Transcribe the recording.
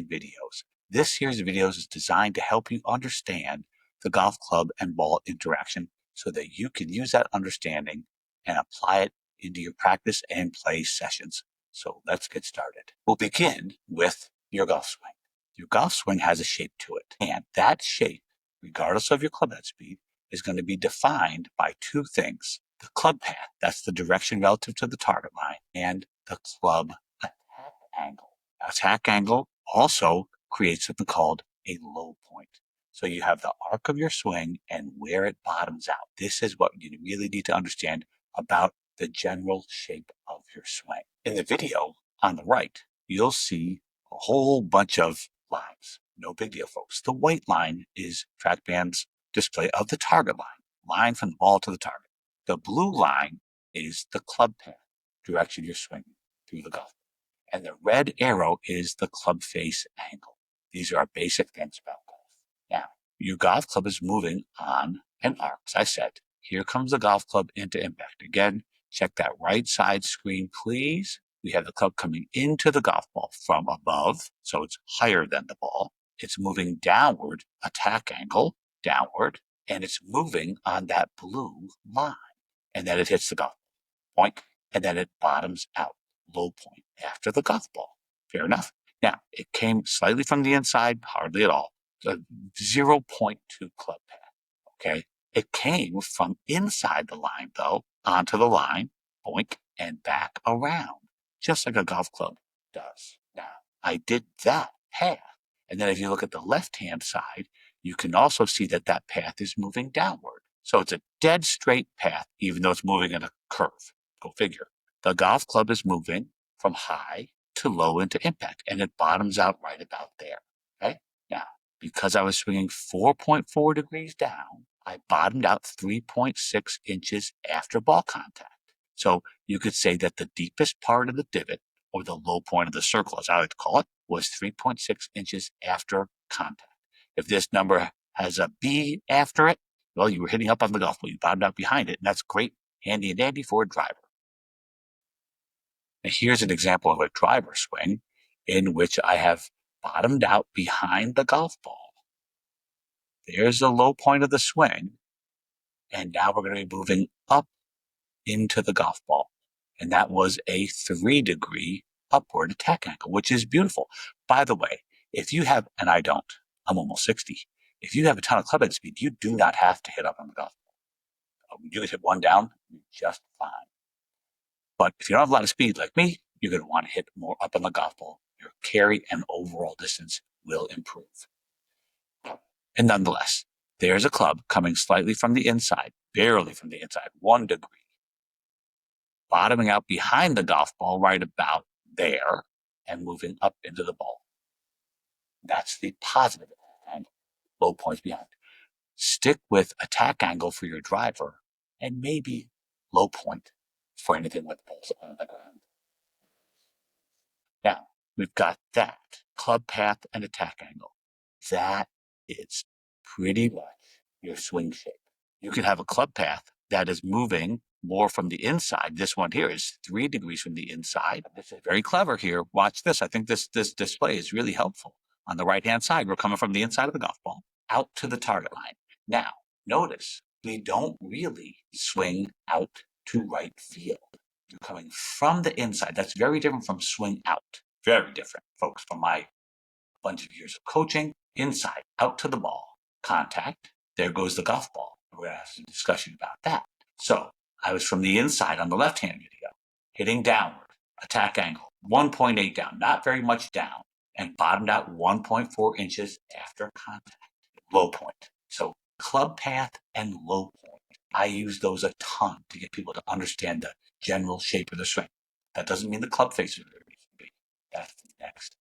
videos. This series of videos is designed to help you understand the golf club and ball interaction so that you can use that understanding and apply it into your practice and play sessions. So let's get started. We'll begin with your golf swing. Your golf swing has a shape to it, and that shape, regardless of your club head speed, is going to be defined by two things. The club path, that's the direction relative to the target line, and the club attack angle. Attack angle also creates something called a low point. So you have the arc of your swing and where it bottoms out. This is what you really need to understand about the general shape of your swing. In the video on the right, you'll see a whole bunch of lines. No big deal, folks. The white line is TrackMan's display of the target line from the ball to the target. The blue line is the club path, direction you're swinging through the golf. And the red arrow is the club face angle. These are basic things about golf. Now, your golf club is moving on an arc. As I said, here comes the golf club into impact. Again, check that right side screen, please. We have the club coming into the golf ball from above, so it's higher than the ball. It's moving downward, attack angle, downward, and it's moving on that blue line. And then it hits the golf point, and then it bottoms out, low point, after the golf ball. Fair enough. Now, it came slightly from the inside, hardly at all. 0.2 club path, okay? It came from inside the line, though, onto the line, point, and back around, just like a golf club does. Now, I did that path. And then if you look at the left-hand side, you can also see that that path is moving downward. So it's a dead straight path, even though it's moving in a curve. Go figure. The golf club is moving from high to low into impact, and it bottoms out right about there, okay? Now, because I was swinging 4.4 degrees down, I bottomed out 3.6 inches after ball contact. So you could say that the deepest part of the divot, or the low point of the circle, as I like to call it, was 3.6 inches after contact. If this number has a B after it, well, you were hitting up on the golf ball. You bottomed out behind it, and that's great, handy and dandy for a driver. Now, here's an example of a driver swing in which I have bottomed out behind the golf ball. There's the low point of the swing, and now we're going to be moving up into the golf ball. And that was a 3-degree upward attack angle, which is beautiful. By the way, if you have, and I don't, I'm almost 60. If you have a ton of club head speed, you do not have to hit up on the golf ball. You can hit one down, you're just fine. But if you don't have a lot of speed like me, you're going to want to hit more up on the golf ball. Your carry and overall distance will improve. And nonetheless, there's a club coming slightly from the inside, barely from the inside, 1 degree, bottoming out behind the golf ball right about there and moving up into the ball. That's the positive angle, low points behind. Stick with attack angle for your driver and maybe low point for anything with balls on the ground. Now, we've got that club path and attack angle. That is pretty much your swing shape. You can have a club path that is moving more from the inside. This one here is 3 degrees from the inside. This is very clever here. Watch this. I think this display is really helpful. On the right-hand side, we're coming from the inside of the golf ball out to the target line. Now, notice we don't really swing out to right field. You're coming from the inside. That's very different from swing out. Very different, folks, from my bunch of years of coaching. Inside, out to the ball, contact. There goes the golf ball. We're going to have some discussion about that. So I was from the inside on the left-hand video, hitting downward, attack angle, 1.8 down, not very much down, and bottomed out 1.4 inches after contact, low point. So club path and low point. I use those a ton to get people to understand the general shape of the swing. That doesn't mean the club face is where it needs to be. That's the next